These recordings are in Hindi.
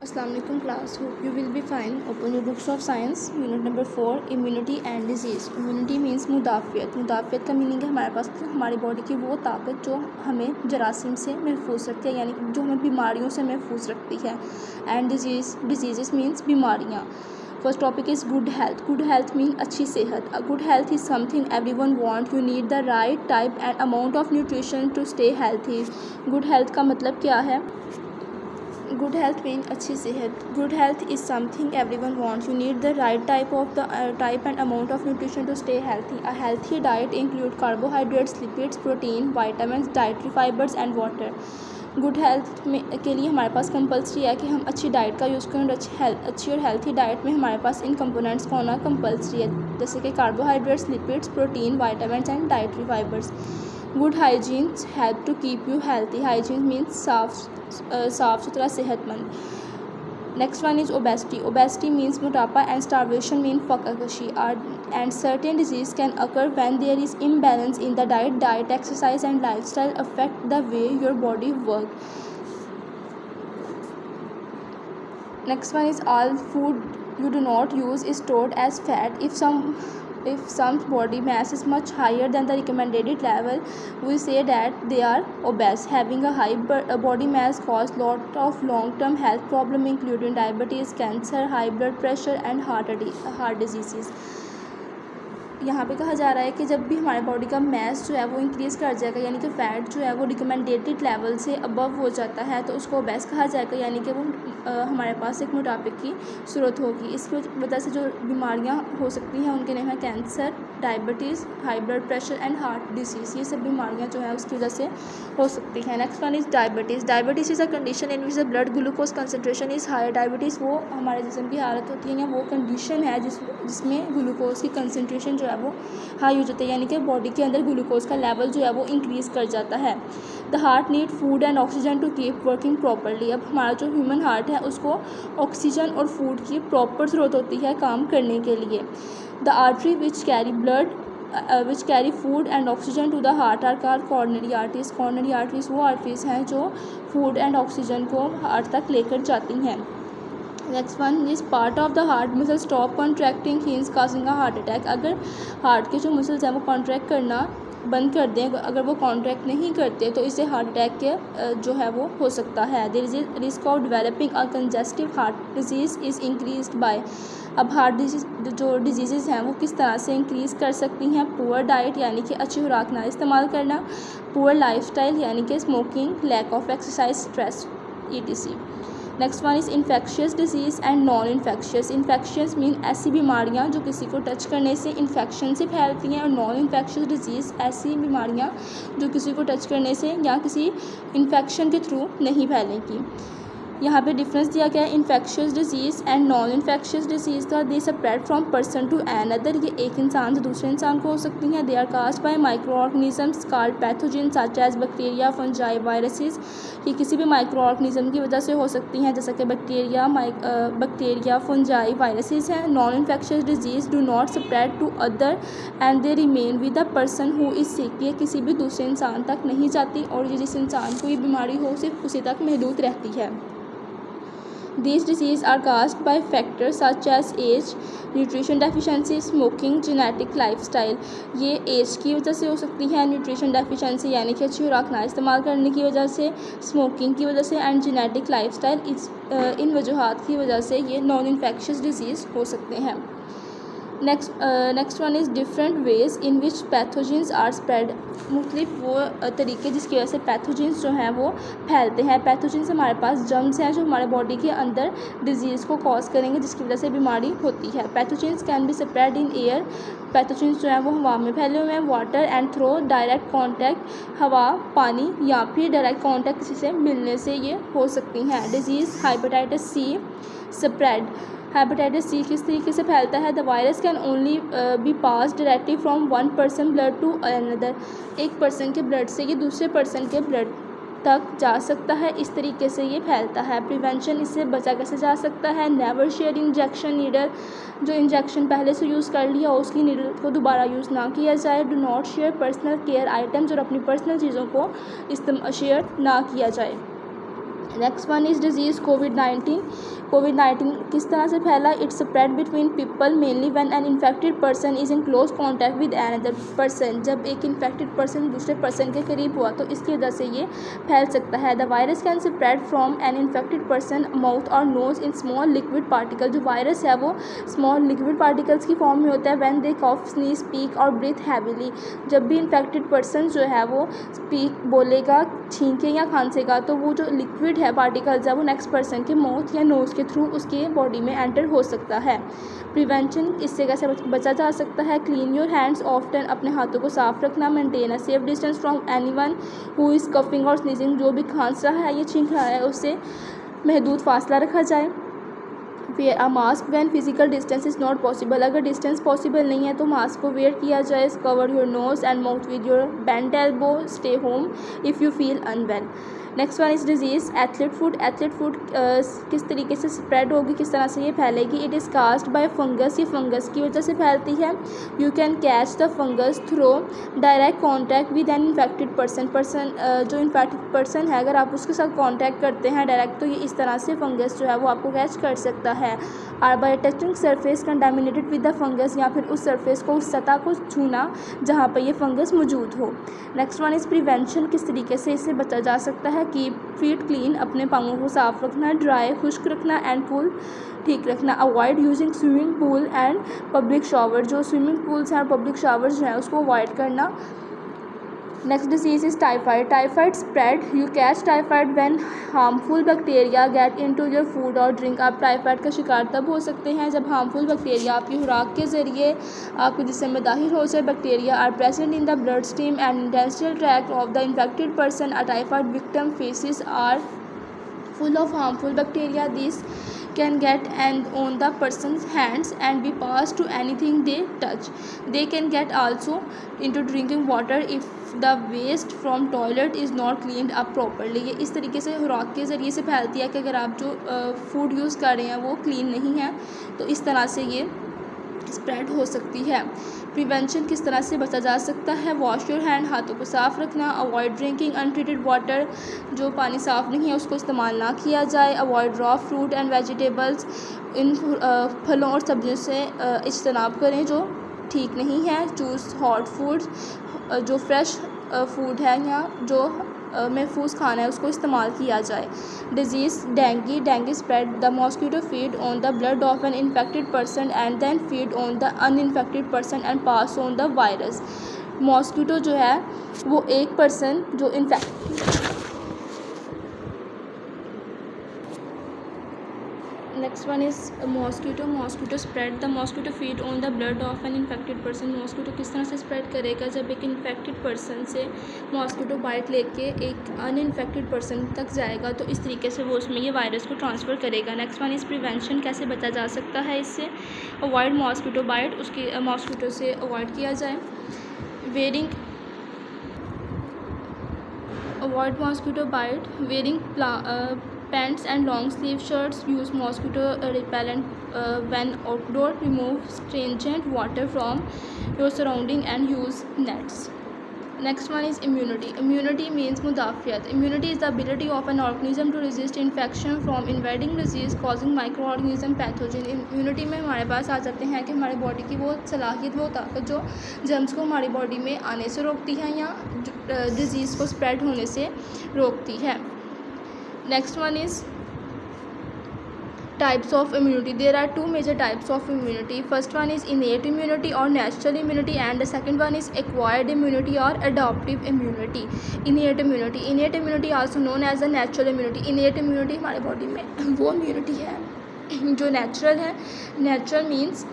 अस्सलाम वालेकुम class, hope you will be fine. Open your books of science. Unit number 4, immunity and disease. Immunity means मुदाफ़ियत. मुदाफ़ियत का मीनिंग है हमारे पास हमारी बॉडी की वो ताकत जो हमें जरासीम से महफूज रखती है, यानी कि जो हमें बीमारियों से महफूज रखती है. एंड डिजीज़ मीन्स बीमारियाँ. First topic is good health. Good health mean अच्छी सेहत. Good health is something everyone want. You need the right type and amount of nutrition to stay healthy. Good health का मतलब क्या है? गुड हेल्थ मीन अच्छी सेहत. Good health is something everyone wants. You need the right type and amount of nutrition to stay healthy. A healthy diet include carbohydrates, lipids, protein, vitamin, dietary fibres and water. Good health में के लिए हमारे पास कंपल्सरी है कि हम अच्छी डाइट का यूज़ करें. अच्छी और हेल्थी डाइट में हमारे पास इन कंपोनेंट्स का होना कंपल्सरी है, जैसे कि carbohydrates, lipids, protein, vitamin and dietary fibres. Good hygiene help to keep you healthy. Hygiene means साफ सुथरा, सेहतमंद. Next one is obesity. Obesity means मोटापा एंड स्टार्वेशन मीन फकरकशी. And certain disease can occur when there is imbalance in the diet, exercise and lifestyle affect the way your body work. Next one is all food you do not use is stored as fat. If some body mass is much higher than the recommended level, we say that they are obese. Having a high body mass causes lot of long-term health problems including diabetes, cancer, high blood pressure and heart diseases. यहाँ पे कहा जा रहा है कि जब भी हमारे बॉडी का मैस जो है वो इंक्रीज़ कर जाएगा, यानी कि फ़ैट जो है वो रिकमेंडेटेड लेवल से अबव हो जाता है, तो उसको ओबेस कहा जाएगा, यानी कि वो हमारे पास एक मोटापे की सूरत होगी. इसकी वजह से जो बीमारियाँ हो सकती हैं उनके नाम है cancer, diabetes, high blood pressure and heart disease. ये सब बीमारियाँ जो है उसकी वजह से हो सकती हैं. Next one is diabetes. Diabetes is a condition in which the blood glucose concentration is higher. Diabetes वो हमारे जिस्म की हालत होती है या वो कंडीशन है जिसमें ग्लूकोज की कंसनट्रेशन जो है वो हाई हो जाती है, यानी कि बॉडी के अंदर ग्लूकोज का लेवल जो है वो इंक्रीज़ कर जाता है. The heart need food and oxygen to keep working properly. अब हमारा जो ह्यूमन हार्ट है उसको ऑक्सीजन और फूड की प्रॉपर ज़रूरत होती है काम करने के लिए. The artery which carry food and oxygen to the heart are called coronary arteries. Coronary arteries वो आर्टरीज हैं जो फूड एंड ऑक्सीजन को हार्ट तक लेकर जाती हैं. Next one is part of the heart muscle stop contracting hence causing a heart attack. अगर हार्ट के जो मसल्स हैं वो कॉन्ट्रैक्ट करना बंद कर दें, अगर वो कॉन्ट्रैक्ट नहीं करते तो इससे हार्ट अटैक के जो है वो हो सकता है. There is risk of developing a congestive heart disease is increased by. अब हार्ट डिजीज़ जो डिजीज़ हैं वो किस तरह से इंक्रीज़ कर सकती हैं? पुअर डाइट यानी कि अच्छी खुराक ना इस्तेमाल करना, पुअर लाइफस्टाइल यानी कि smoking, lack of exercise, stress, etc. Next one is infectious disease and non infectious. Infectious mean ऐसी बीमारियाँ जो किसी को टच करने से इन्फेक्शन से फैलती हैं, और नॉन इन्फेक्शियस डिजीज़ ऐसी बीमारियाँ जो किसी को टच करने से या किसी इन्फेक्शन के थ्रू नहीं फैलेंगी. यहाँ पे डिफरेंस दिया गया है infectious disease and non infectious disease का. They spread from person to another. ये एक इंसान से दूसरे इंसान को हो सकती हैं. They are caused by micro organisms called pathogen such as bacteria, fungi, viruses. ये किसी भी माइक्रो ऑर्गेनिज्म की वजह से हो सकती हैं, जैसा कि बैक्टीरिया, फंजाई, वायरसेस हैं. Non infectious disease do not spread to other and they remain with the person who is sick. ये किसी भी दूसरे इंसान तक नहीं जाती और ये जिस इंसान को ये बीमारी हो सिर्फ उसी तक महदूद रहती है. These diseases are caused by factors such as age, nutrition deficiency, smoking, genetic lifestyle. ये एज की वजह से हो सकती है, न्यूट्रिशन डेफिशिएंसी यानी कि अच्छी खुराक ना इस्तेमाल करने की वजह से, स्मोकिंग की वजह से एंड जेनेटिक लाइफस्टाइल. इन वजूहात की वजह से ये नॉन इन्फेक्शियस डिजीज़ हो सकते हैं. Next one is different ways in which pathogens are spread. मुख्तलिफ वो तरीके जिसकी वजह से पैथोजेंस जो हैं वो फैलते हैं. पैथोजेंस हमारे पास जर्म्स हैं जो हमारे बॉडी के अंदर डिजीज़ को कॉज करेंगे, जिसकी वजह से बीमारी होती है. Pathogens can be spread in air. Pathogens जो हैं वो हवा में फैले हुए हैं. Water and through direct contact, हवा, पानी या फिर डायरेक्ट कॉन्टैक्ट किसी से मिलने से ये हो सकती हैं. Disease hepatitis C spread. Hepatitis C किस तरीके से फैलता है? The virus can only be pass directly from one person blood to another. एक पर्सन के ब्लड से ये दूसरे पर्सन के ब्लड तक जा सकता है. इस तरीके से ये फैलता है. प्रिवेंशन, इससे बचा कैसे जा सकता है? Never share injection needle. जो इंजेक्शन पहले से यूज़ कर लिया हो उसकी नीडल को दोबारा यूज़ ना किया जाए. Do not share personal care items. और अपनी पर्सनल चीज़ों को शेयर ना किया जाए. नेक्स्ट वन इज़ डिजीज़ कोविड-19। कोविड-19 किस तरह से फैला? It's spread between people mainly when an infected person is in close contact with another person. जब एक इन्फेक्टेड पर्सन दूसरे पर्सन के करीब हुआ तो इसकी वजह से ये फैल सकता है। The virus can spread from an infected person mouth और nose in small liquid particle. जो वायरस है वो स्मॉल लिक्विड पार्टिकल्स की फॉर्म में होता है when they cough, sneeze, speak और ब्रीथ हैवीली। जब भी इन्फेक्टेड पर्सन जो है वो स्पीक बोलेगा, छींके या खांसेगा तो वो जो लिक्विड है पार्टिकल्स है वो नेक्स्ट पर्सन के माउथ या नोज़ के थ्रू उसके बॉडी में एंटर हो सकता है। प्रिवेंशन, इससे कैसे बचा जा सकता है? क्लीन योर हैंड्स ऑफ्टन, अपने हाथों को साफ रखना। Maintain a safe distance from anyone who is coughing और स्नीजिंग, जो भी खांस रहा है या छींक रहा है उससे महदूद फासला रखा जाए। Wear a mask when physical distance is not possible, अगर डिस्टेंस पॉसिबल नहीं है तो मास्क को वेयर किया जाए। Cover your nose and mouth with your bent elbow. Stay home if you feel unwell. Next one is disease athlete foot. Athlete foot किस तरीके से स्प्रेड होगी, किस तरह से ये फैलेगी? It is caused by fungus, ये फंगस की वजह से फैलती है। You can catch the fungus through direct contact with an infected person. जो इन्फेक्टेड पर्सन है अगर आप उसके साथ कॉन्टैक्ट करते हैं डायरेक्ट तो ये इस तरह से फंगस जो है वो आपको कैच कर सकता है। Or by touching surface contaminated with the fungus, या फिर उस सरफेस को, उस सतह को छूना जहाँ पर ये फंगस मौजूद हो। नेक्स्ट वन इज़ प्रिवेंशन, किस तरीके से इससे बचा जा सकता है? कीप फीट क्लीन, अपने पाँवों को साफ रखना। ड्राई, खुश्क रखना। एंड कूल, ठीक रखना। Avoid using swimming pool and public shower, जो स्विमिंग पूल्स हैं और पब्लिक शावर्स जो हैं उसको अवॉइड करना। Next disease is typhoid. Typhoid spread, you catch typhoid when harmful bacteria get into your food और ड्रिंक। आप टाइफाइड का शिकार तब हो सकते हैं जब हार्मफुल बैक्टीरिया आपकी खुराक के ज़रिए आपके जिस्म में दाखिल हो जाए। Bacteria are present in the blood stream and intestinal tract of the infected person. A typhoid victim faeces are full of harmful bacteria. These can get and on the person's hands and be passed to anything they touch. They can get also into drinking water if the waste from toilet is not cleaned up properly. ये इस तरीके से खुराक के ज़रिए से फैलती है कि अगर आप जो फूड यूज़ कर रहे हैं वो क्लीन नहीं है तो इस तरह से ये स्प्रेड हो सकती है। प्रिवेंशन, किस तरह से बचा जा सकता है? वॉश योर हैंड, हाथों को साफ़ रखना। अवॉइड ड्रिंकिंग अनट्रीटेड वाटर, जो पानी साफ़ नहीं है उसको इस्तेमाल ना किया जाए। Avoid raw fruit and vegetables, इन फलों और सब्जियों से इज्तनाब करें जो ठीक नहीं है। चूज़ हॉट फूड, जो फ्रेश फूड है या जो महफूज खाना है उसको इस्तेमाल किया जाए। Disease dengue, dengue spread the mosquito feed on the blood of an infected person and then feed on the uninfected person and pass on the virus. Mosquito जो है वो एक पर्सन जो next one is mosquito. Mosquito spread the mosquito feed on the blood of an infected person. Mosquito किस तरह से स्प्रेड करेगा? जब एक इन्फेक्टेड पर्सन से मॉस्किटो बाइट लेके एक अनइन्फेक्टेड पर्सन तक जाएगा तो इस तरीके से वो उसमें ये वायरस को ट्रांसफ़र करेगा। नेक्स्ट वन इज़ प्रिवेंशन, कैसे बचा जा सकता है इससे? अवॉइड मॉस्किटो बाइट, उसकी मॉस्किटो से अवॉइड किया जाए। Wearing, avoid mosquito bite, wearing pants and long sleeve shirts, use mosquito repellent when outdoor, remove stringent water from your surrounding and use nets. Next one is immunity. Immunity means मुदाफ़ियत. Immunity is the ability of an organism to resist infection from invading disease causing microorganism pathogen. Immunity में हमारे पास आ जाते हैं कि हमारे बॉडी की वो सलाहियत, वो ताकत जो जर्म्स को हमारी बॉडी में आने से रोकती है या डिज़ीज़ को स्प्रेड होने से रोकती है। Next one is types of immunity. There are two major types of immunity. First one is innate immunity or natural immunity, and the second one is acquired immunity or adaptive immunity. Innate immunity, innate immunity also known as the natural immunity. Innate immunity हमारे बॉडी में वो immunity है जो नेचुरल है। नेचुरल मीन्स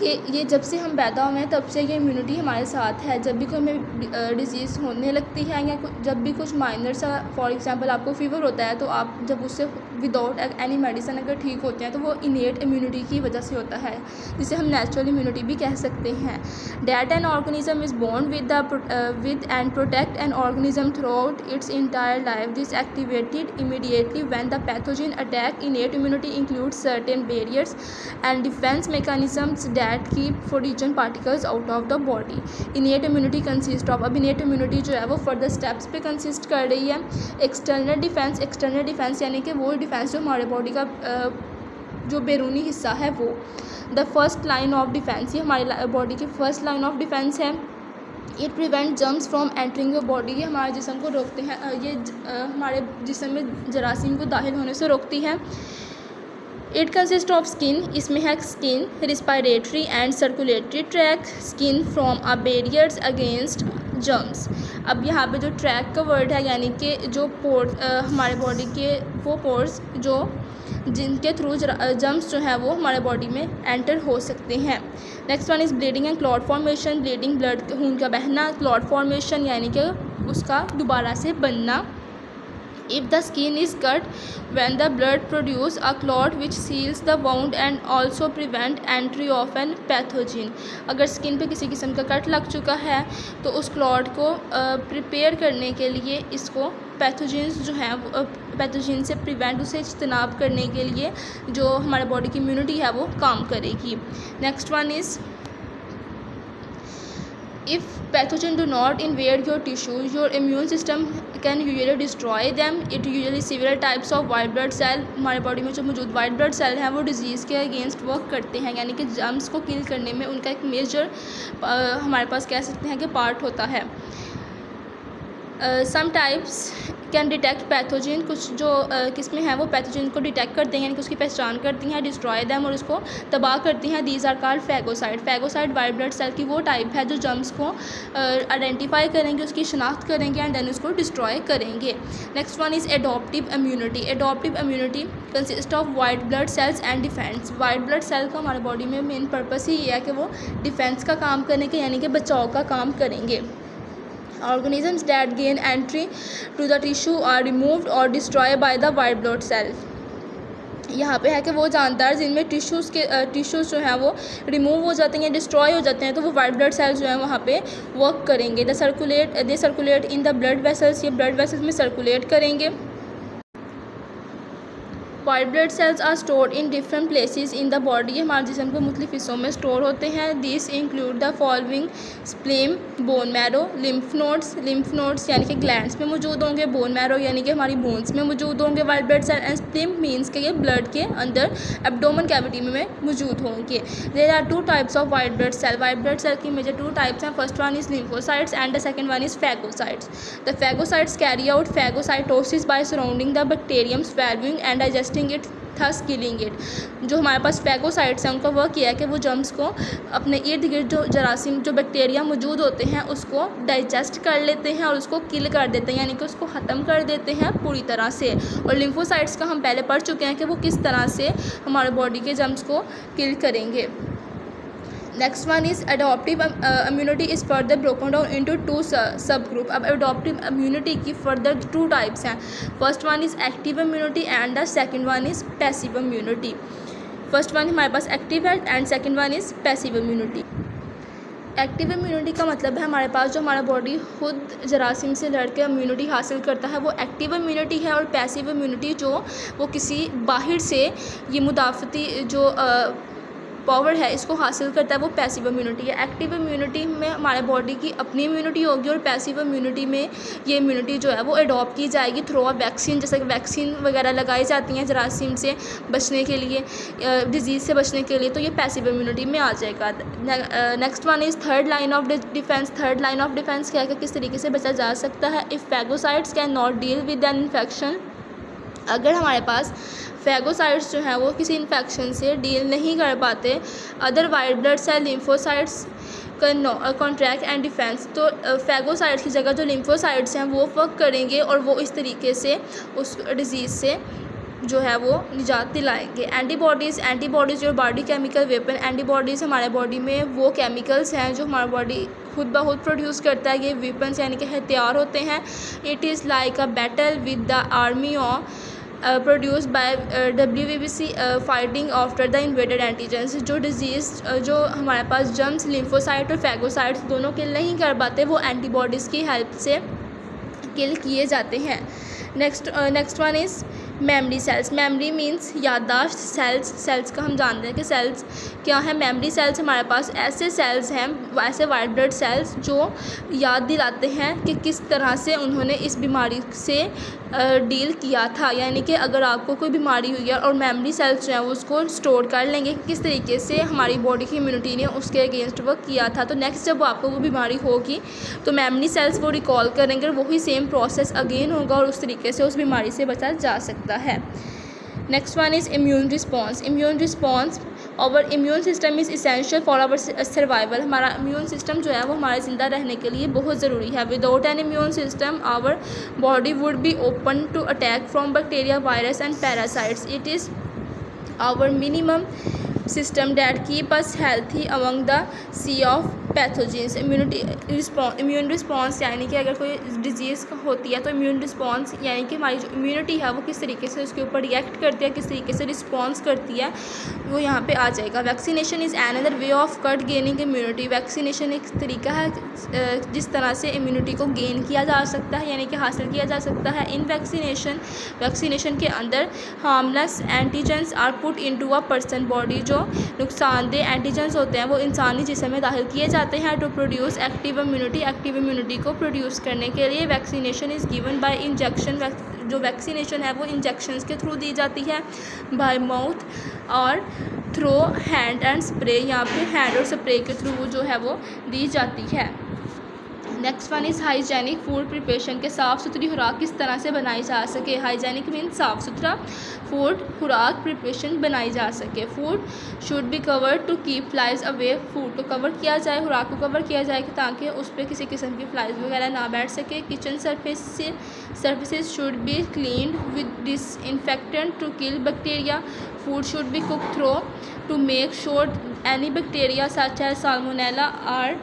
कि ये जब से हम पैदा हुए हैं तब से ये इम्यूनिटी हमारे साथ है। जब भी कोई हमें डिज़ीज़ होने लगती है या जब भी कुछ माइनर सा, फॉर एग्जांपल आपको फीवर होता है तो आप जब उससे विदाउट एनी मेडिसिन अगर ठीक होते हैं तो वो इनेट इम्यूनिटी की वजह से होता है, जिसे हम नेचुरल इम्यूनिटी भी कह सकते हैं। That an organism is born with and protect an organism through out it's entire life. This activated immediately when the pathogen attack. Innate immunity includes certain barriers and defence mechanisms that that keep foreign particles out of the body. Innate immunity consists of, अब innate immunity जो है वो further steps पे consist कर रही है. external defense यानी कि वो डिफेंस जो हमारे बॉडी का जो बैरूनी हिस्सा है वो. The first line of defence, ये हमारी बॉडी की फर्स्ट लाइन ऑफ डिफेंस है. It prevent germs from entering your body, ये हमारे जिस्म को रोकते हैं, ये हमारे जिस्म में जरासीम को दाखिल होने से रोकती है. इट कंसिस्ट ऑफ स्किन, इसमें है skin, respiratory and circulatory track, skin from a barriers against germs. अब यहाँ पे जो ट्रैक का वर्ड है यानी कि जो पोर्स हमारे बॉडी के वो पोर्स जो जिनके थ्रू जर्म्स जो है वो हमारे बॉडी में एंटर हो सकते हैं. Next one is bleeding and clot formation. Bleeding blood खून का बहना, क्लॉट फॉर्मेशन यानी कि उसका दोबारा से बनना. If the skin is cut, when the blood produce a clot which seals the wound and also prevent entry of an pathogen. अगर स्किन पे किसी किस्म का कट लग चुका है तो उस क्लॉट को प्रिपेयर करने के लिए इसको पैथोजेंस जो हैं पैथोजन से प्रिवेंट, उसे इज्तनाब करने के लिए जो हमारे बॉडी की इम्यूनिटी है वो काम करेगी. Next one is if pathogen do not invade your tissues, your immune system can usually destroy them. It usually several types of white blood cell, हमारे बॉडी में जो मौजूद वाइट ब्लड सेल हैं वो डिजीज़ के अगेंस्ट वर्क करते हैं यानी कि जर्म्स को किल करने में उनका एक मेजर हमारे पास कह सकते हैं कि पार्ट होता है. Some types can detect pathogen, कुछ जो किस्में हैं वो पैथोजन को डिटेक्ट करते हैं यानी कि उसकी पहचान करती हैं, डिस्ट्रॉय दैम और उसको तबाह करती हैं. These are called phagocyte. Phagocyte white blood cell की वो टाइप है जो जर्म्स को आइडेंटिफाई करेंगे, उसकी शनाख्त करेंगे एंड देन उसको डिस्ट्रॉय करेंगे. Next one is adaptive immunity. Adaptive immunity consist of white blood cells and defence. White blood cell का हमारे बॉडी में मेन पर्पस ही ये है कि वो डिफेंस का काम करेंगे यानी कि बचाव का काम करेंगे. Organisms that gain entry to the tissue are removed or destroyed by the white blood cell. यहाँ पे है कि वो जानदार जिनमें टिश्यूज़ जो हैं वो रिमूव हो जाते हैं, डिस्ट्रॉय हो जाते हैं तो वो वाइट ब्लड सेल्स जो हैं वहाँ पे वर्क करेंगे. They circulate in the blood vessels, ये ब्लड वेसल्स में सर्कुलेट करेंगे. White blood cells are stored in different places in the body, हमारे जिस्म के मुख्तलिफ हिस्सों में स्टोर होते हैं. This include the following spleen, bone marrow, lymph nodes यानी कि ग्लैंड्स में मौजूद होंगे, बोन मैरो यानी कि हमारी बोन्स में मौजूद होंगे white blood cell, and spleen means के ये ब्लड के अंदर एब्डोमेन कैविटी में मौजूद होंगे. There are two types of white blood cell. White blood cell की मेजर टू टाइप्स हैं. First one is lymphocytes and the second one is phagocytes. The phagocytes carry out phagocytosis by surrounding the bacterium, swallowing and digesting it, thus killing it. जो हमारे पास फैगोसाइट्स हैं उनका वर्क किया है कि वो जर्म्स को अपने इर्द गिर्द जो जरासीम जो बैक्टीरिया मौजूद होते हैं उसको डाइजेस्ट कर लेते हैं और उसको किल कर देते हैं यानी कि उसको ख़त्म कर देते हैं पूरी तरह से. और लिम्फोसाइट्स का हम पहले पढ़ चुके हैं कि वो किस तरह से हमारे बॉडी के जर्म्स को किल करेंगे. Next one is adaptive immunity is further broken down into two सब ग्रुप. अब एडॉप्टिव इम्यूनिटी की फर्दर टू टाइप्स हैं. First one is active immunity and the second one is passive immunity. First one हमारे पास एक्टिव है and second one is passive immunity. Active immunity का मतलब है हमारे पास जो हमारा बॉडी खुद जरासीम से लड़ के इम्यूनिटी हासिल करता है वो एक्टिव इम्यूनिटी है. और पैसिव इम्यूनिटी जो वो किसी बाहर से ये मुदाफ़ती जो पावर है इसको हासिल करता है वो पैसिव इम्यूनिटी है. एक्टिव इम्यूनिटी में हमारे बॉडी की अपनी इम्यूनिटी होगी और पैसिव इम्यूनिटी में ये इम्यूनिटी जो है वो अडॉप्ट की जाएगी थ्रू अ वैक्सीन. जैसे कि वैक्सीन वगैरह लगाई जाती हैं जरासीम से बचने के लिए, डिजीज़ से बचने के लिए, तो ये पैसिव इम्यूनिटी में आ जाएगा. Next one is third line of defence. Third line of defence क्या है कि किस तरीके से बचा जा सकता है. If phagocytes can not deal with an infection, अगर हमारे पास फैगोसाइट्स जो हैं वो किसी इन्फेक्शन से डील नहीं कर पाते, other white blood cell lymphocytes contract and defence, तो फैगोसाइट्स की जगह जो लिम्फोसाइट्स हैं वो वर्क करेंगे और वो इस तरीके से उस डिज़ीज़ से जो है वो निजात दिलाएंगे. Antibodies your body chemical weapon. Antibodies हमारे बॉडी में वो केमिकल्स हैं जो हमारा बॉडी खुद ब खुद प्रोड्यूस करता है. ये वेपन्स यानी कि हथियार होते हैं. It is like a battle with the army of produce by WBC fighting after the invaded antigens. जो डिजीज़ जो हमारे पास जर्म्स लिम्फोसाइट और फैगोसाइट्स दोनों किल नहीं कर पाते वो एंटीबॉडीज़ की हेल्प से किल किए जाते हैं. Next one is memory cells, memory means याददाश्त, सेल्स का हम जानते हैं कि सेल्स क्या है। मेमोरी सेल्स हमारे पास ऐसे सेल्स हैं, ऐसे वाइट ब्लड सेल्स जो याद दिलाते हैं कि किस तरह से उन्होंने इस बीमारी से डील किया था। यानी कि अगर आपको कोई बीमारी हुई है और मेमोरी सेल्स जो हैं वो उसको स्टोर कर लेंगे कि किस तरीके से हमारी बॉडी की इम्यूनिटी ने उसके अगेंस्ट वर्क किया था, तो नेक्स्ट जब आपको वो बीमारी होगी तो मेमोरी सेल्स वो रिकॉल करेंगे, वही सेम प्रोसेस अगेन होगा और उस तरीके से उस बीमारी से बचा जा सकता है। Next one is immune response. Immune response, our immune system is essential for our survival. हमारा इम्यून सिस्टम जो है वो हमारे ज़िंदा रहने के लिए बहुत ज़रूरी है। Without an immune system our body would be open to attack from bacteria, virus and parasites. It is our minimum system that keep us healthy among the sea of pathogens. Immune response यानी कि अगर कोई डिजीज़ होती है तो इम्यून रिस्पॉन्स यानी कि हमारी जो इम्यूनिटी है वो किस तरीके से उसके ऊपर रिएक्ट करती है, किस तरीके से रिस्पॉन्स करती है, वो यहाँ पे आ जाएगा। Vaccination is another way of cut gaining immunity. Vaccination एक तरीका है जिस तरह से इम्यूनिटी को गेन किया जा सकता है, यानी कि हासिल किया जा सकता है। इन वैक्सीनेशन के अंदर harmless antigens are put into a person body. जो नुकसानदेह एंटीजेंस होते हैं वो इंसानी जिस्म में दाखिल किए जाते हैं to produce active immunity. Active immunity को प्रोड्यूस करने के लिए vaccination is given by injection. जो वैक्सीनेशन है वो इंजेक्शंस के थ्रू दी जाती है, बाय माउथ और थ्रो हैंड एंड स्प्रे। यहाँ पे हैंड और स्प्रे के थ्रू जो है वो दी जाती है। Next one is hygienic food preparation के साफ़ सुथरी खुराक किस तरह से बनाई जा सके। हाइजेनिक मीन्स साफ़ सुथरा फूड खुराक प्रिपरेशन बनाई जा सके। Food should be covered to keep flies away. Food को कवर किया जाए, खुराक को कवर किया जाए ताकि उस पर किसी किस्म की फ्लाइज वगैरह ना बैठ सके। Kitchen surfaces should be cleaned with disinfectant to kill bacteria. Food should be cook through to make sure any bacteria such as salmonella are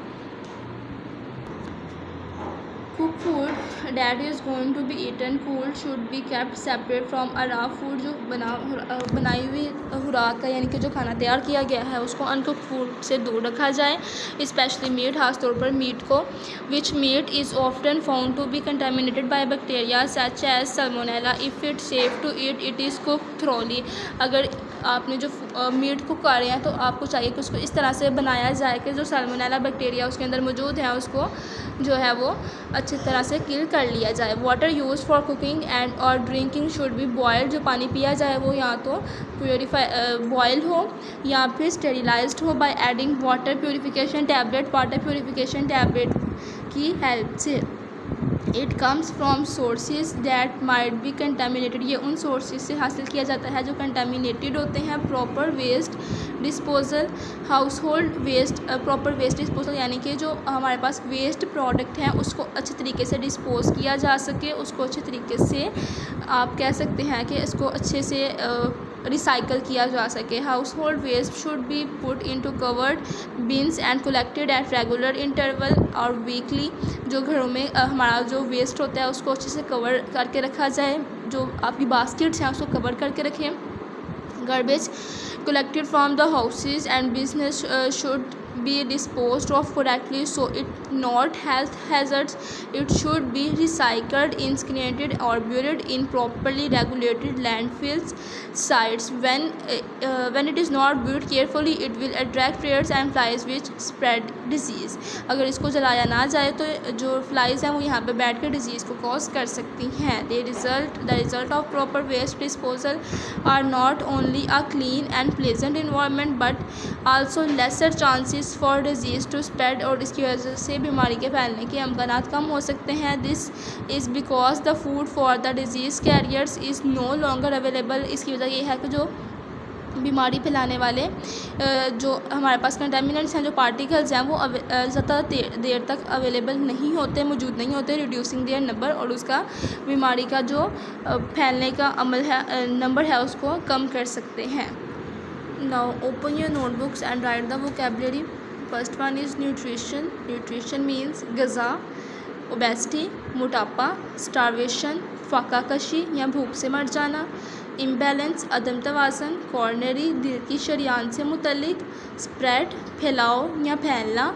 cooked food that is going to be eaten cold should be kept separate from a raw food। जो बनाई हुई खुराक का यानी कि जो खाना तैयार किया गया है उसको अनकुक्ड फूड से दूर रखा जाए, स्पेशली मीट, खास तौर पर मीट को। Which meat is often found to be contaminated by bacteria such as salmonella. If it safe to eat it is cook thoroughly. अगर आपने जो मीट कुक कर रहे हैं तो आपको चाहिए कि उसको इस तरह से बनाया जाए कि जो सल्मोनेला बैक्टीरिया उसके अंदर मौजूद है उसको जो है वो अच्छी तरह से किल कर लिया जाए। Water use for cooking and और ड्रिंकिंग शुड बी बॉयल्ड। जो पानी पिया जाए वो या तो बॉयल हो या फिर स्टेरिलाइज्ड हो by adding water purification tablet. Water purification tablet की हेल्प से। It comes from sources that might be contaminated. ये उन सोर्सेज से हासिल किया जाता है जो कंटामिनेटेड होते हैं। Proper waste disposal, household waste, proper waste disposal यानी कि जो हमारे पास वेस्ट प्रोडक्ट हैं उसको अच्छे तरीके से डिस्पोज किया जा सके, उसको अच्छे तरीके से आप कह सकते हैं कि इसको अच्छे से रिसाइकल किया जा सके। Household waste should be put into covered bins and collected at regular interval और वीकली। जो घरों में हमारा जो वेस्ट होता है उसको अच्छे से कवर करके रखा जाए, जो आपकी बास्केट्स हैं उसको कवर करके रखें। Garbage collected from the houses and business should be disposed of correctly so it not health hazards. It should be recycled, incinerated or buried in properly regulated landfills sites. When it is not buried carefully it will attract rats and flies which spread disease. अगर इसको जलाया ना जाए तो जो फ्लाइज हैं वो यहाँ पे बैठ कर डिजीज़ को कॉज कर सकती हैं। The result of proper waste disposal are not only a clean and pleasant environment but also lesser chances for disease to spread. और इसकी वजह से बीमारी के फैलने के अमकानात कम हो सकते हैं। This is because the food for the disease carriers is no longer available. इसकी वजह ये है कि जो बीमारी फैलाने वाले जो हमारे पास कंटामिनेंट्स हैं, जो पार्टिकल्स हैं, वो ज़्यादा देर तक अवेलेबल नहीं होते, मौजूद नहीं होते, रिड्यूसिंग देयर नंबर, और उसका बीमारी का जो फैलने का अमल है नंबर है उसको कम कर सकते हैं। Now open your notebooks and right the vocabulary. First one is nutrition. Nutrition means ग़िज़ा, ओबेसिटी मोटापा, स्टारवेशन फाकाकशी या भूख से मर जाना, इम्बैलेंस अदम तवाज़न, कॉर्नरी दिल की शरियान से मुतल्लिक, स्प्रेड फैलाव या फैलना,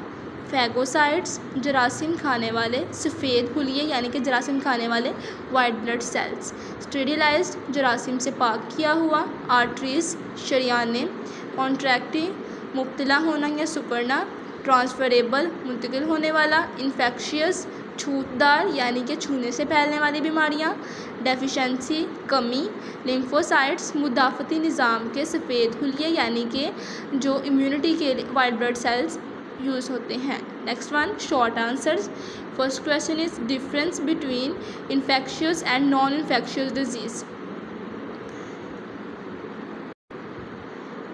फैगोसाइट्स जरासीम खाने वाले सफ़ेद हुलिये यानी कि जरासीम खाने वाले वाइट ब्लड सेल्स। स्टेरिलाइज्ड जरासीम से पाक किया हुआ। आर्टरीज शरियाने। कॉन्ट्रैक्टिंग मुब्तला होना या सुकड़ना। ट्रांसफरेबल मुंतकिल होने वाला। इन्फेक्शियस छूतदार यानी कि छूने से फैलने वाली बीमारियाँ। डेफिशिएंसी कमी। लिम्फोसाइट्स मुदाफ़ती निज़ाम के सफ़ेद हुलिये यानी कि जो इम्यूनिटी के वाइट ब्लड सेल्स यूज़ होते हैं। Next one short answers. First question is difference between infectious and non infectious disease.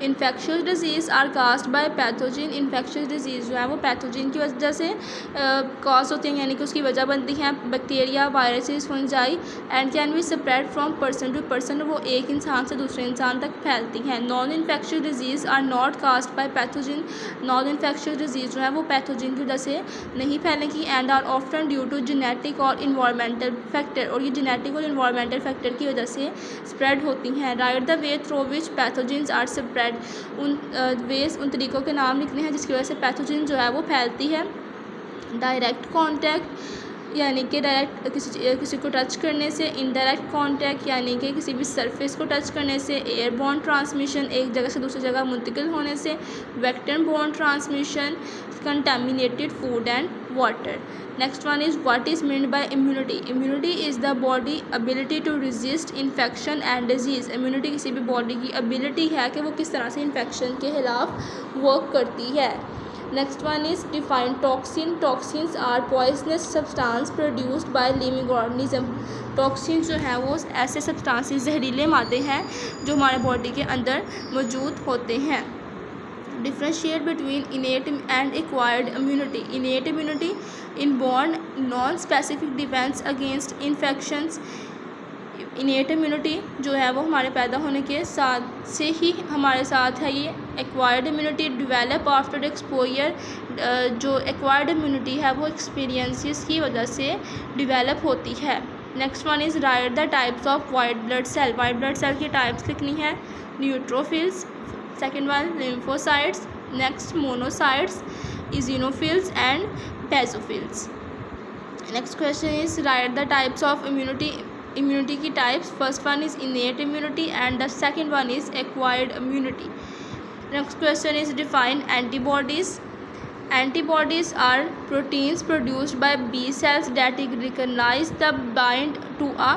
Infectious disease are caused by pathogen. Infectious disease जो है वो पैथोजिन की वजह से कॉज होती हैं यानी कि उसकी वजह बनती हैं। Bacteria viruses fungi and can be spread from person to person. वो एक इंसान से दूसरे इंसान तक फैलती हैं। Non infectious disease are not caused by pathogen. Non infectious disease जो है वो पैथोजिन की वजह से नहीं फैलेगी and are often due to genetic और इन्वायरमेंटल फैक्टर। और ये जेनेटिक और इन्वायरमेंटल फैक्टर की वजह से स्प्रेड होती हैं। Write the way through which pathogens are spread. उन तरीक़ों के नाम लिखने हैं जिसकी वजह से पैथोजिन जो है वो फैलती है। डायरेक्ट कांटेक्ट यानी कि डायरेक्ट किसी को टच करने से। इनडायरेक्ट कांटेक्ट यानी कि किसी भी सरफेस को टच करने से। एयरबॉर्न ट्रांसमिशन एक जगह से दूसरी जगह मुंतकिल होने से। Vector borne transmission. Contaminated food and water. Next one is what is meant by immunity. Immunity is the body ability to resist infection and disease. Immunity किसी भी बॉडी की एबिलिटी है कि वो किस तरह से इन्फेक्शन के खिलाफ वर्क करती है। Next one is define toxin. Toxins are poisonous substance produced by living organism. Toxin जो है वो ऐसे सब्सटेंसेस जहरीले मादे हैं जो हमारे बॉडी के अंदर मौजूद होते हैं। Differentiate between innate and acquired immunity. Innate immunity inborn non-specific defense against infections. innate immunity जो है वो हमारे पैदा होने के साथ से ही हमारे साथ है। ये acquired immunity develop after exposure। जो acquired immunity है वो experiences की वजह से develop होती है। Next one is write the types of white blood cell. White blood cell की टाइप्स लिखनी है। Neutrophils. Second one lymphocytes. Next monocytes, eosinophils and basophils. Next question is write the types of immunity की types. First one is innate immunity and the second one is acquired immunity. Next question is define antibodies. Antibodies are proteins produced by B cells that recognize the bind to a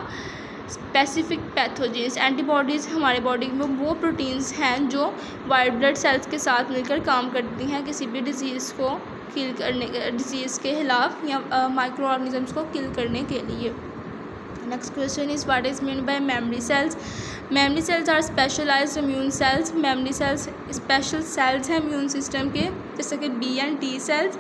specific pathogens. Antibodies हमारे बॉडी में वो प्रोटीन्स हैं जो वाइट ब्लड सेल्स के साथ मिलकर काम करती हैं किसी भी डिजीज़ को किल करने डिजीज़ के खिलाफ या माइक्रो ऑर्गेनिजम्स को किल करने के लिए। Next question is what is mean by memory cells. Memory cells are specialized immune cells. Memory cells special cells हैं इम्यून सिस्टम के जैसे कि B and T cells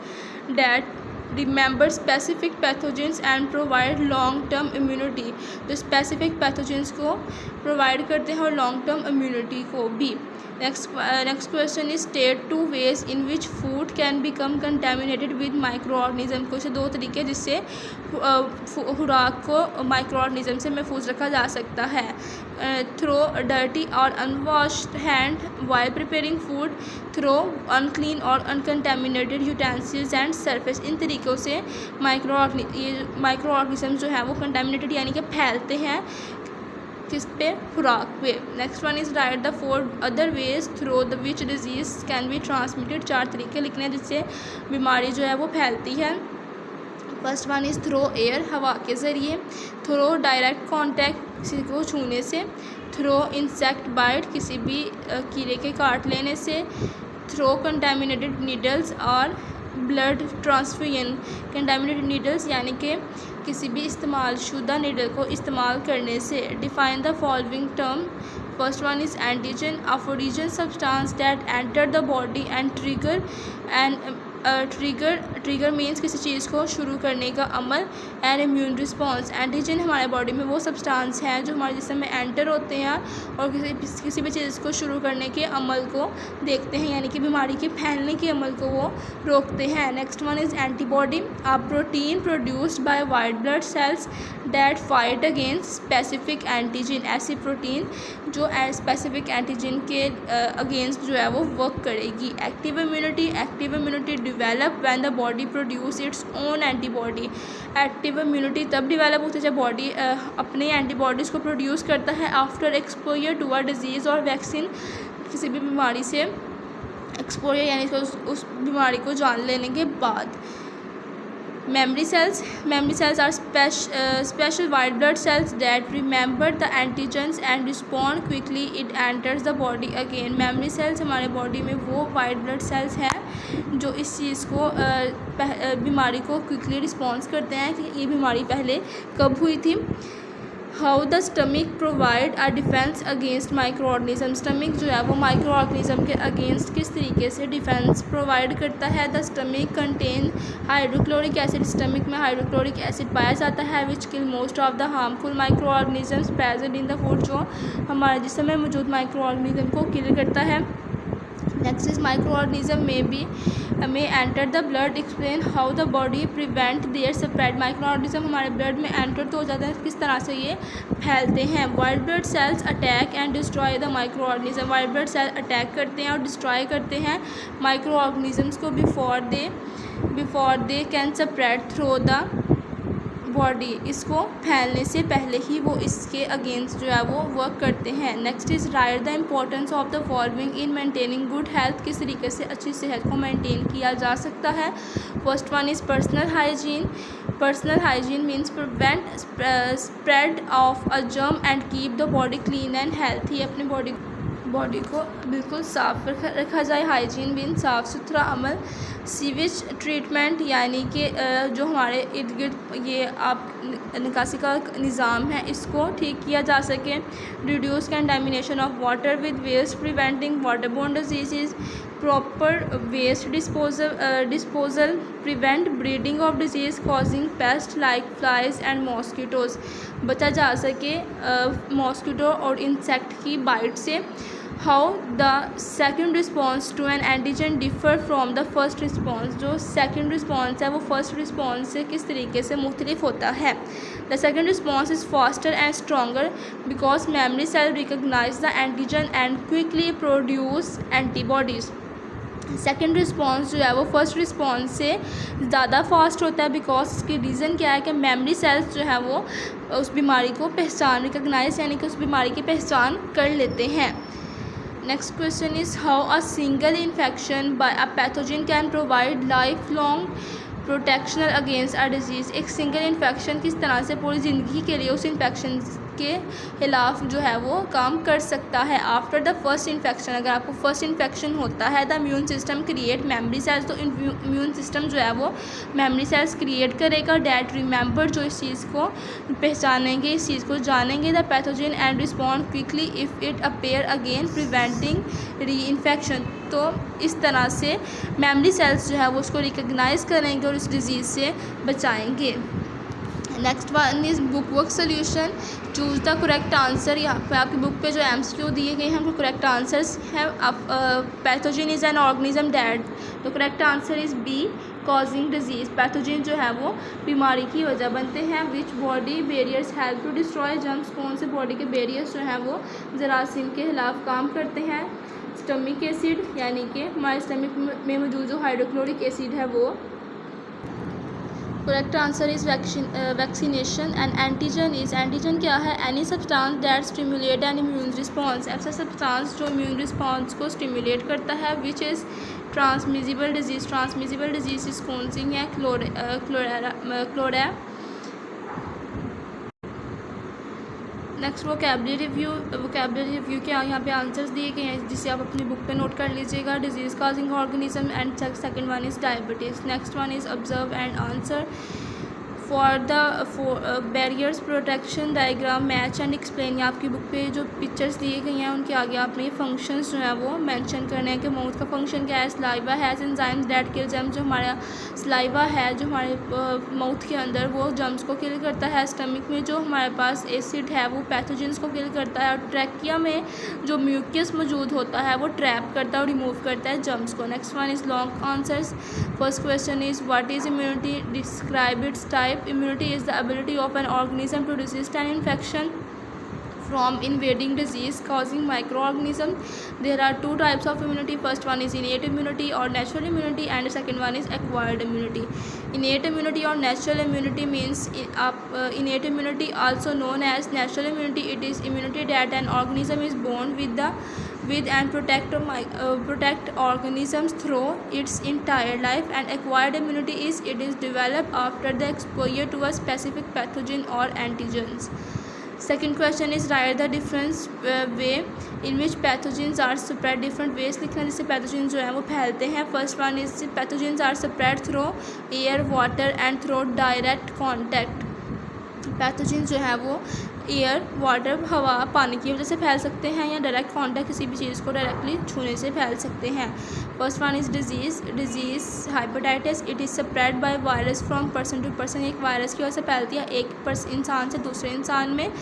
that remember specific pathogens and provide long term immunity. जो स्पेसिफिक पैथोजेंस को प्रोवाइड करते हैं और लॉन्ग टर्म इम्यूनिटी को भी। Next question is state two ways in which food can become contaminated with micro organism. कुछ दो तरीके जिससे खुराक को माइक्रो ऑर्गेनिज्म से महफूज रखा जा सकता है। थ्रो डर्टी और unwashed hand while preparing food. Through unclean और अनकंटेमिनेटेड यूटेंसिल्स एंड सरफेस। इन तरीक़ों से माइक्रो ऑर्गेनिज्म जो है वो कंटेमिनेटेड यानी कि फैलते हैं किस पे खुराक पे। Next one is write the 4 other ways through the which disease can be transmitted. 4 तरीके लिखने हैं जिससे बीमारी जो है वो फैलती है। First one is through air हवा के ज़रिए। थ्रो डायरेक्ट कांटेक्ट किसी को छूने से। थ्रो इंसेक्ट बाइट किसी भी कीड़े के काट लेने से। थ्रो कंटेमिनेटेड नीडल्स और ब्लड ट्रांसफ्यूजन। कंटेमिनेटेड नीडल्स यानी कि किसी भी इस्तेमाल शुदा नीडल को इस्तेमाल करने से। Define the following term. First one is antigen a foreign substance that enter the body and trigger means किसी चीज़ को शुरू करने का अमल। And immune response. एंटीजन हमारे बॉडी में वो सब्सटेंस हैं जो हमारे जिस्म में एंटर होते हैं और किसी भी चीज़ को शुरू करने के अमल को देखते हैं यानी कि बीमारी के फैलने के अमल को वो रोकते हैं। Next one is antibody a protein produced by white blood sales that fight against specific antigen. ऐसी प्रोटीन जो स्पेसिफिक एंटीजन के अगेंस्ट जो है वो वर्क करेगी। Active immunity develop when the body produce its own antibody. Active immunity तब डिवेलप होती है जब बॉडी अपने एंटीबॉडीज़ को प्रोड्यूस करता है after exposure to a disease और वैक्सीन, किसी भी बीमारी से एक्सपोजर यानी उस बीमारी को जान लेने के बाद. Memory cells are special white blood cells that remember the antigens and respond quickly it enters the body again. memory cells हमारे बॉडी में वो white blood cells हैं जो इस चीज़ को बीमारी को क्विकली रिस्पॉन्स करते हैं कि ये बीमारी पहले कब हुई थी. How the stomach provide a defence against micro organism. Stomach जो है वो माइक्रो ऑर्गेनिज्म के अगेंस्ट किस तरीके से डिफेंस प्रोवाइड करता है. The stomach contain hydrochloric acid. Stomach में हाइड्रोक्लोरिक एसिड पाया जाता है which kill most of the harmful microorganisms present in the food, जो हमारे जिस्म में मौजूद माइक्रो ऑर्गेनिज्म को किल करता है. Next is micro organism may enter the blood. explain how the body prevent their spread. Micro organism हमारे ब्लड में एंटर तो हो जाता है, किस तरह से ये फैलते हैं. White blood cells attack and destroy the micro organism. White blood cell attack करते हैं और डिस्ट्रॉय करते हैं माइक्रो ऑर्गेनिजम्स को before they can spread through the body. इसको फैलने से पहले ही वो इसके अगेंस्ट जो है वो वर्क करते हैं. Next is write the importance of the following in maintaining good health. किस तरीके से अच्छी सेहत को मेंटेन किया जा सकता है. First one is personal hygiene. Personal hygiene means prevent spread of a germ and keep the body clean and healthy. अपनी बॉडी को बिल्कुल साफ रखा जाए. हाइजीन मीन साफ़ सुथरा अमल. सीवेज ट्रीटमेंट यानी कि जो हमारे इर्द गिर्द ये आप निकासी का निज़ाम है इसको ठीक किया जा सके. Reduce contamination of water with waste preventing waterborne disease. Proper waste disposal prevent breeding of disease causing pest like flies and mosquitoes. बचा जा सके मॉस्किटो और इंसेक्ट की बाइट से. How the second response to an antigen differ from the first response. जो सेकेंड रिस्पॉन्स है वो फर्स्ट रिस्पॉन्स से किस तरीके से मुख्तलिफ होता है. The second response is faster and stronger because memory cell recognize the antigen and quickly produce antibodies. Second response जो है वो फर्स्ट रिस्पॉन्स से ज़्यादा फास्ट होता है बिकॉज इसकी रीज़न क्या है कि मेमरी सेल्स जो है वो उस बीमारी को रिकग्नाइज यानी कि उस बीमारी की पहचान कर लेते हैं. Next question is how a single infection by a pathogen can provide life long protectional against a disease. एक सिंगल इन्फेक्शन किस तरह से पूरी ज़िंदगी के लिए उस इन्फेक्शन के खिलाफ जो है वो काम कर सकता है. आफ्टर द फर्स्ट इन्फेक्शन, अगर आपको फर्स्ट इन्फेक्शन होता है the immune system create memory sales. तो इम्यून सिस्टम जो है वो मेमरी सेल्स क्रिएट करेगा डैट रिमेंबर, जो इस चीज़ को पहचानेंगे, इस चीज़ को जानेंगे the pathogen and respond quickly if it appear again preventing री इन्फेक्शन. तो इस तरह से मेमरी सेल्स जो है वो उसको रिकग्नाइज़ करेंगे और उस डिज़ीज़ से बचाएंगे. Next one is book work solution. Choose the correct answer. यहाँ पे आपकी बुक पे जो MCQ दिए गए हैं वो करेक्ट आंसर्स हैं. Pathogen is an organism that. तो correct answer is B causing disease. Pathogen जो है वो बीमारी की वजह बनते हैं. Which body barriers help to destroy germs. कौन से बॉडी के बैरियर्स जो हैं वो जरासीम के खिलाफ काम करते हैं. स्टमक एसिड यानी कि हमारे स्टमक में मौजूद जो हाइड्रोक्लोरिक एसिड है वो. Correct answer is vaccination. And antigen क्या है. Any substance that stimulate N immune response. ऐसा सब्सटेंस जो इम्यून रिस्पॉन्स को स्टिमुलेट करता है. Which is transmissible disease. Transmissible disease कौन सी हैं. क्लोरा. नेक्स्ट वोकैबुलरी रिव्यू के यहाँ पे आंसर्स दिए गए हैं जिसे आप अपनी बुक पे नोट कर लीजिएगा. Disease causing organism and second one is diabetes. Next one is observe and answer. For the barriers protection diagram match and explain. या आपकी बुक पे जो पिक्चर्स दिए गई हैं उनके आगे आपने फंक्शंस जो है वो मेंशन करने हैं कि माउथ का फंक्शन क्या है. Saliva has enzymes that kill germs. जो हमारा सलाइवा है जो हमारे माउथ के अंदर वो जर्म्स को किल करता है. स्टमक में जो हमारे पास एसिड है वो पैथोजेंस को किल करता है. और ट्रैकिया में जो म्यूकस मौजूद होता है वो ट्रैप करता है और रिमूव करता है जर्म्स को. Next one is long answers. First question is what is immunity. Describe it's type. Immunity is the ability of an organism to resist an infection. from invading disease causing microorganisms. There are two types of immunity. First one is innate immunity or natural immunity, and the second one is acquired immunity. Innate immunity or natural immunity means innate immunity, also known as natural immunity. It is immunity that an organism is born with and protect organisms through its entire life. And acquired immunity is it is developed after the exposure to a specific pathogen or antigens. Second question is write the difference way in which pathogens are spread. Different ways लिखना जिससे पैथोजेन जो है वो फैलते हैं. First one is pathogens are spread through air water and through direct contact. Pathogen जो है वो एयर वाटर हवा पानी की वजह से फैल सकते हैं या डायरेक्ट कॉन्टैक्ट किसी भी चीज़ को डायरेक्टली छूने से फैल सकते हैं. First one is disease hepatitis. It is spread by virus from person to person. एक वायरस की वजह से फैलती है एक इंसान से दूसरे इंसान में.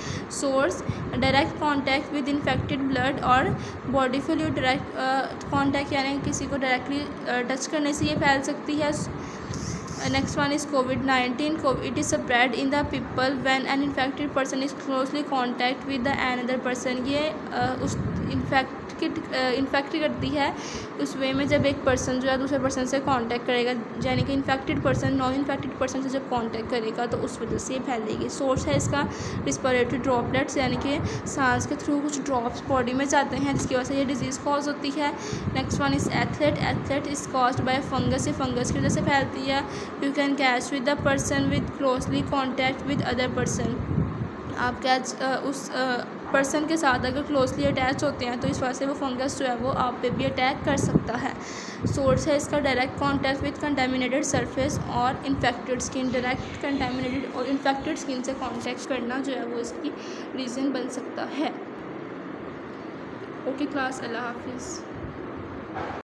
Source direct contact with infected blood और बॉडी फ्लूइड. डायरेक्ट कॉन्टैक्ट यानी किसी को डायरेक्टली टच करने से ये फैल सकती है. Next one is COVID-19. It is spread in the people when an infected person is closely contact with the another person. ये उस इन्फेक्ट करती है उस वे में जब एक पर्सन जो है दूसरे पर्सन से कांटेक्ट करेगा, यानी कि infected person non infected person से जब कांटेक्ट करेगा तो उस वजह से फैलेगी. सोर्स है इसका रिस्पिरेटरी ड्रॉपलेट्स, यानी कि सांस के थ्रू कुछ ड्रॉप्स बॉडी में जाते हैं जिसकी वजह से ये डिजीज़ कॉज होती है. Next one is athlete is caused by fungus. ये फंगस की वजह से फैलती है. You can catch with the person with closely contact with other person. आप कैच उस पर्सन के साथ अगर क्लोजली अटैच होते हैं तो इस वजह से वो फंगस जो है वो आप पे भी अटैक कर सकता है. सोर्स है इसका direct contact with contaminated surface और इन्फेक्टेड स्किन. डायरेक्ट कंटेमिनेटेड और इन्फेक्टेड स्किन से कॉन्टैक्ट करना जो है वो इसकी रीज़न बन सकता है. ओके क्लास, अल्लाह हाफिज़.